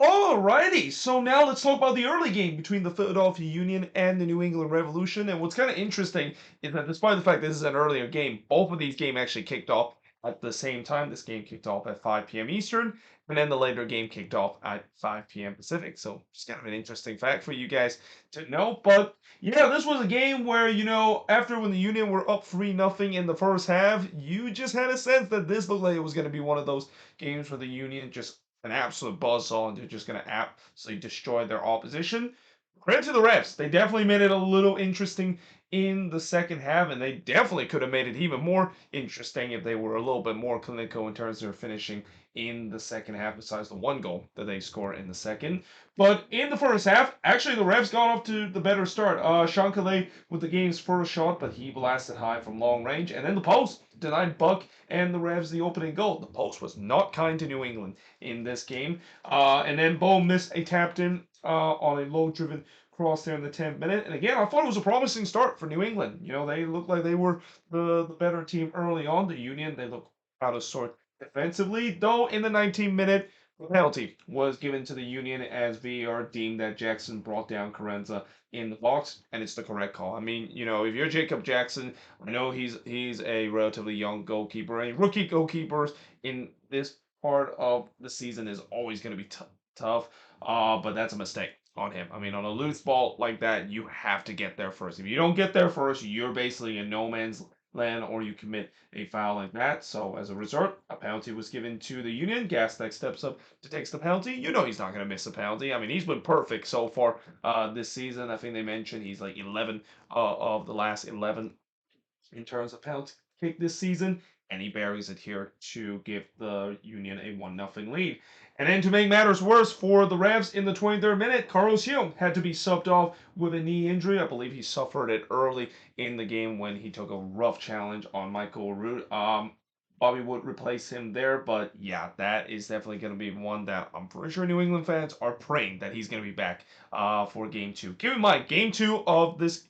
Alrighty, so now let's talk about the early game between the Philadelphia Union and the New England Revolution. And what's kind of interesting is that despite the fact this is an earlier game, both of these games actually kicked off at the same time. This game kicked off at 5 p.m. Eastern, and then the later game kicked off at 5 p.m. Pacific. So just kind of an interesting fact for you guys to know. But yeah, this was a game where, after when the Union were up 3-0 in the first half, you just had a sense that this looked like it was going to be one of those games where the Union just an absolute buzzsaw and they're just going to absolutely destroy their opposition. Credit to the refs. They definitely made it a little interesting in the second half, and they definitely could have made it even more interesting if they were a little bit more clinical in terms of their finishing in the second half, besides the one goal that they scored in the second. But in the first half, actually, the refs got off to the better start. Sean Calais with the game's first shot, but he blasted high from long range, and then the post denied Buck and the Revs the opening goal. The post was not kind to New England in this game. And then Bo missed a tapped in on a low driven cross there in the 10th minute. And again, I thought it was a promising start for New England. They looked like they were the better team early on. The Union, they looked out of sort defensively, though in the 19th minute, the penalty was given to the Union as VAR deemed that Jackson brought down Carenza in the box, and it's the correct call. I mean, if you're Jacob Jackson, I know he's a relatively young goalkeeper, and rookie goalkeepers in this part of the season is always going to be tough. But that's a mistake on him. I mean, on a loose ball like that, you have to get there first. If you don't get there first, you're basically in no man's land, or you commit a foul like that. So as a result, a penalty was given to the Union. Gastek steps up to take the penalty. You know he's not going to miss a penalty. I mean, he's been perfect so far this season. I think they mentioned he's like 11 of the last 11 in terms of penalty kick this season, and he buries it here to give the Union a 1-0 lead. And then to make matters worse for the Revs in the 23rd minute, Carlos Gil had to be subbed off with a knee injury. I believe he suffered it early in the game when he took a rough challenge on Michael Root. Bobby would replace him there, but yeah, that is definitely going to be one that I'm pretty sure New England fans are praying that he's going to be back for game two. Keep in mind, game two of this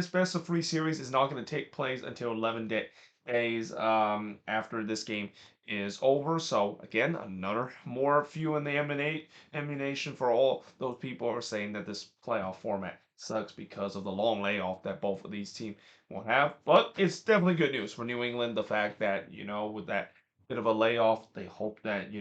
best of three series is not going to take place until 11 days after this game is over. So again, another more fuel in the ammunition for all those people who are saying that this playoff format sucks because of the long layoff that both of these teams will have. But it's definitely good news for New England. The fact that with that bit of a layoff, they hope that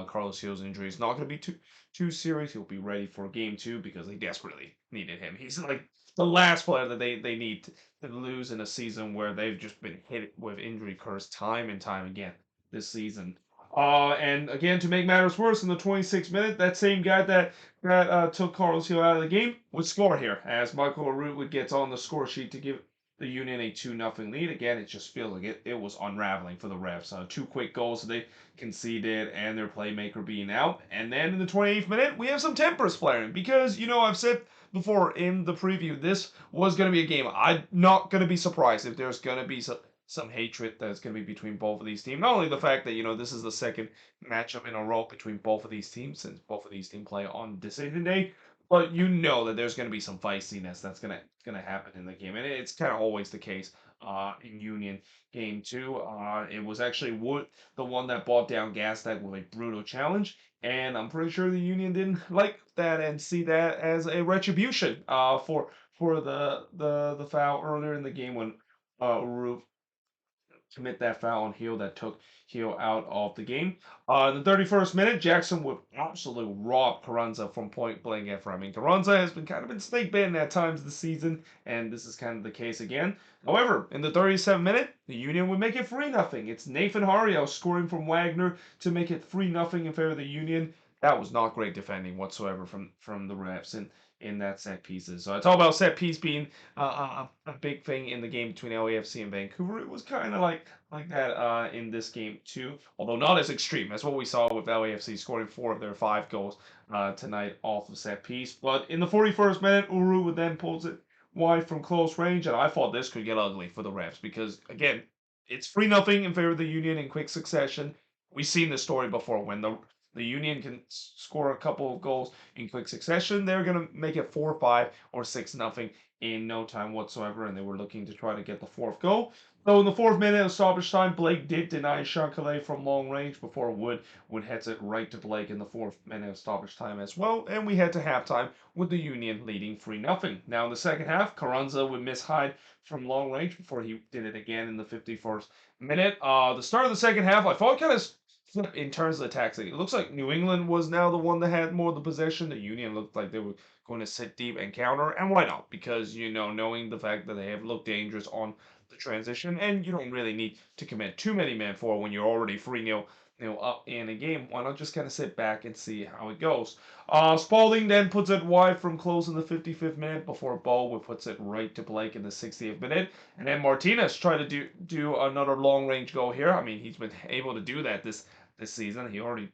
Carlos Gil's injury is not going to be too serious. He'll be ready for game two because they desperately needed him. He's like the last player that they need to lose in a season where they've just been hit with injury curse time and time again this season. And again, to make matters worse, in the 26th minute, that same guy that took Carlos Hill out of the game would score here, as Michael Arut would get on the score sheet to give the Union a 2-0 lead. Again, it just feels like it was unraveling for the refs. Two quick goals they conceded, and their playmaker being out. And then in the 28th minute, we have some tempers flaring because, I've said before in the preview, this was going to be a game. I'm not going to be surprised if there's going to be some hatred that's going to be between both of these teams. Not only the fact that, this is the second matchup in a row between both of these teams, since both of these teams play on decision day, but that there's going to be some feistiness that's going to happen in the game. And it's kind of always the case in Union game two. It was actually Wood, the one that brought down Gastek with a brutal challenge. And I'm pretty sure the Union didn't like that and see that as a retribution for the foul earlier in the game when Uru commit that foul on Hill that took Hill out of the game. In the 31st minute, Jackson would absolutely rob Carranza from point blank effort. I mean, Carranza has been snake bitten at times this season, and this is kind of the case again. However, in the 37th minute, the Union would make it 3-0. It's Nathan Hario scoring from Wagner to make it 3-0 in favor of the Union. That was not great defending whatsoever from the refs in that set pieces. So I talk about set piece being a big thing in the game between LAFC and Vancouver. It was kind of like that in this game too, although not as extreme. That's what we saw with LAFC scoring 4 of their 5 goals tonight off of set piece. But in the 41st minute, Uru would then pulls it wide from close range, and I thought this could get ugly for the refs because again, it's 3-0 in favor of the Union in quick succession. We've seen this story before when the Union can score a couple of goals in quick succession, they're going to make it 4-5 or 6-0 in no time whatsoever, and they were looking to try to get the fourth goal. So in the fourth minute of stoppage time, Blake did deny Chancalay from long range before Wood heads it right to Blake in the fourth minute of stoppage time as well, and we head to halftime with the Union leading 3-0. Now in the second half, Carranza would miss Hyde from long range before he did it again in the 51st minute. The start of the second half, I thought kind of flipped in terms of the tactic. It looks like New England was now the one that had more of the possession. The Union looked like they were going to sit deep and counter, and why not? Because knowing the fact that they have looked dangerous on the transition, and you don't really need to commit too many men forward when you're already 3-0 up in a game. Why not just kind of sit back and see how it goes? Spalding then puts it wide from close in the 55th minute before Baldwin puts it right to Blake in the 60th minute. And then Martinez tried to do another long range goal here. I mean, he's been able to do that this season. He already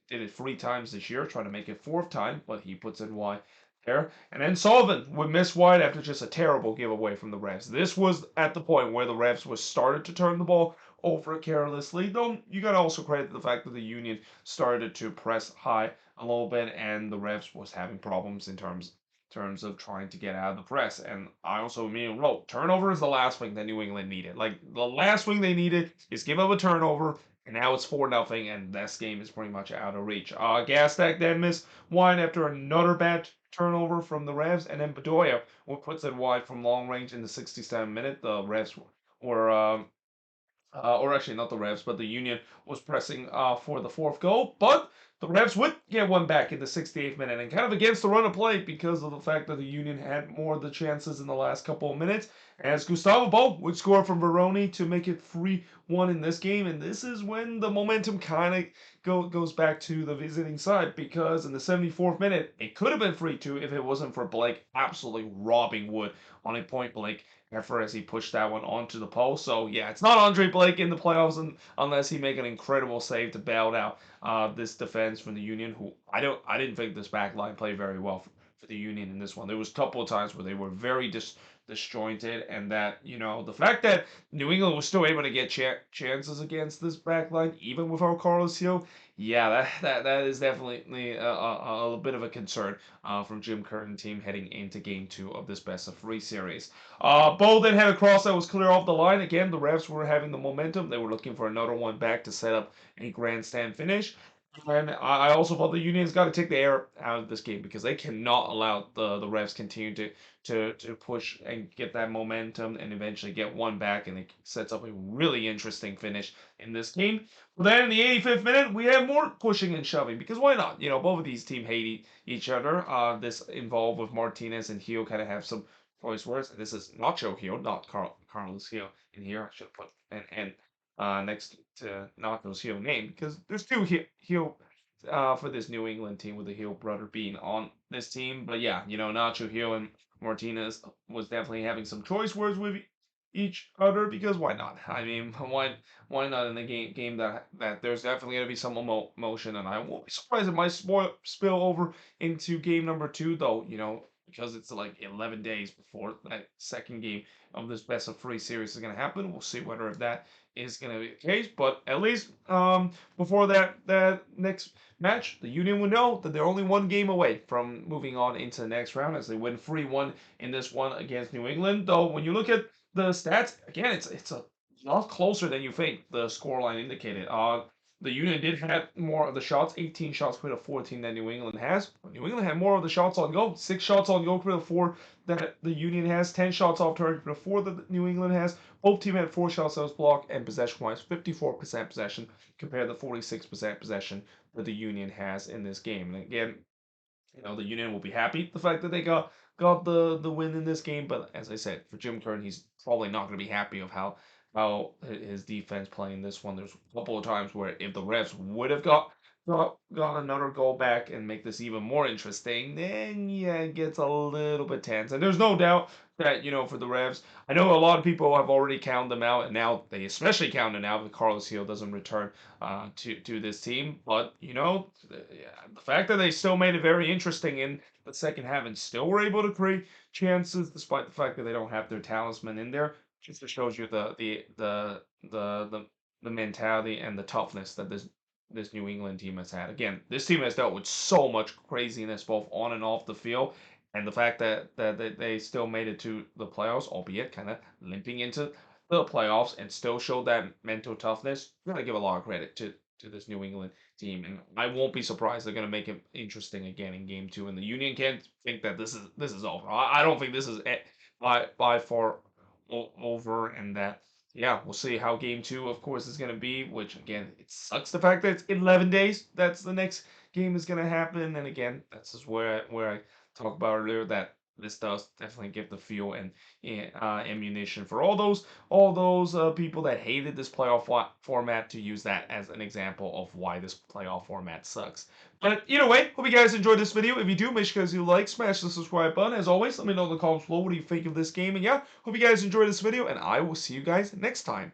did it 3 times this year, trying to make it fourth time, but he puts it wide there. And then Sullivan would miss wide after just a terrible giveaway from the refs. This was at the point where the refs was started to turn the ball over carelessly. Though you got to also credit the fact that the Union started to press high a little bit, and the refs was having problems in terms of trying to get out of the press. And I also wrote turnover is the last thing that New England needed. Like the last thing they needed is give up a turnover, and now it's 4-0, and this game is pretty much out of reach. Gastak then missed wide after another bad turnover from the Revs, and then Bedoya puts it wide from long range in the 67th minute. The Revs were or actually not the Revs, but the Union was pressing for the fourth goal. But the Revs would get one back in the 68th minute, and kind of against the run of play because of the fact that the Union had more of the chances in the last couple of minutes. As Gustavo Bo would score from Baroni to make it 3-1 in this game, and this is when the momentum kind of goes back to the visiting side, because in the 74th minute it could have been 3-2 if it wasn't for Blake absolutely robbing Wood on a point blank effort as he pushed that one onto the post. So yeah, it's not Andre Blake in the playoffs unless he make an incredible save to bail out this defense from the Union, who I didn't think this back line played very well for the Union in this one. There was a couple of times where they were very disjointed, and that the fact that New England was still able to get chances against this back line even without Carlos Hill, yeah, that is definitely a bit of a concern from Jim Curtin team heading into Game 2 of this best of 3 series. Bo then had a cross that was clear off the line. Again, the refs were having the momentum. They were looking for another one back to set up a grandstand finish. And I also thought the Union's got to take the air out of this game, because they cannot allow the refs continue to push and get that momentum and eventually get one back, and it sets up a really interesting finish in this game. But then in the 85th minute, we have more pushing and shoving, because why not? Both of these teams hate each other. This involved with Martinez and Hio kind of have some choice words. This is Nacho Hio, not Carlos Hio in here. I should put an next to Nacho's Hio name, because there's two Hio for this New England team, with the Hill brother being on this team. But yeah, Nacho Hill and Martinez was definitely having some choice words with each other, because why not? I mean, why not in the game that there's definitely going to be some emotion, and I won't be surprised if it might spill over into game number 2, though. Because it's like 11 days before that second game of this best of 3 series is going to happen. We'll see whether if that is going to be the case. But at least before that next match, the Union will know that they're only one game away from moving on into the next round, as they win 3-1 in this one against New England. Though when you look at the stats, again, it's a lot closer than you think the scoreline indicated. The Union did have more of the shots, 18 shots compared to 14 that New England has. But New England had more of the shots on goal, 6 shots on goal compared to 4 that the Union has, 10 shots off target compared to 4 that New England has. Both teams had 4 shots that was blocked, and possession-wise, 54% possession compared to 46% possession that the Union has in this game. And again, the Union will be happy the fact that they got the win in this game. But as I said, for Jim Curtin, he's probably not going to be happy of how his defense playing this one. There's a couple of times where if the refs would have got another goal back and make this even more interesting, then yeah, it gets a little bit tense. And there's no doubt that for the Revs, I know a lot of people have already counted them out, and now they especially count it out that Carlos Hill doesn't return to this team. But the fact that they still made it very interesting in the second half and still were able to create chances, despite the fact that they don't have their talisman in there, just shows you the mentality and the toughness that this this New England team has had. Again, this team has dealt with so much craziness both on and off the field, and the fact that they still made it to the playoffs, albeit kind of limping into the playoffs, and still showed that mental toughness. Gotta give a lot of credit to this New England team, and I won't be surprised they're gonna make it interesting again in Game 2. And the Union can't think that this is over. I don't think this is by far over, and that yeah, we'll see how game two, of course, is going to be, which again, it sucks the fact that it's 11 days. That's the next game is going to happen. And again, that's just where I talked about earlier that this does definitely give the feel and ammunition for all those people that hated this playoff format to use that as an example of why this playoff format sucks. But either way, hope you guys enjoyed this video. If you do, make sure you like, smash the subscribe button. As always, let me know in the comments below what do you think of this game. And yeah, hope you guys enjoyed this video, and I will see you guys next time.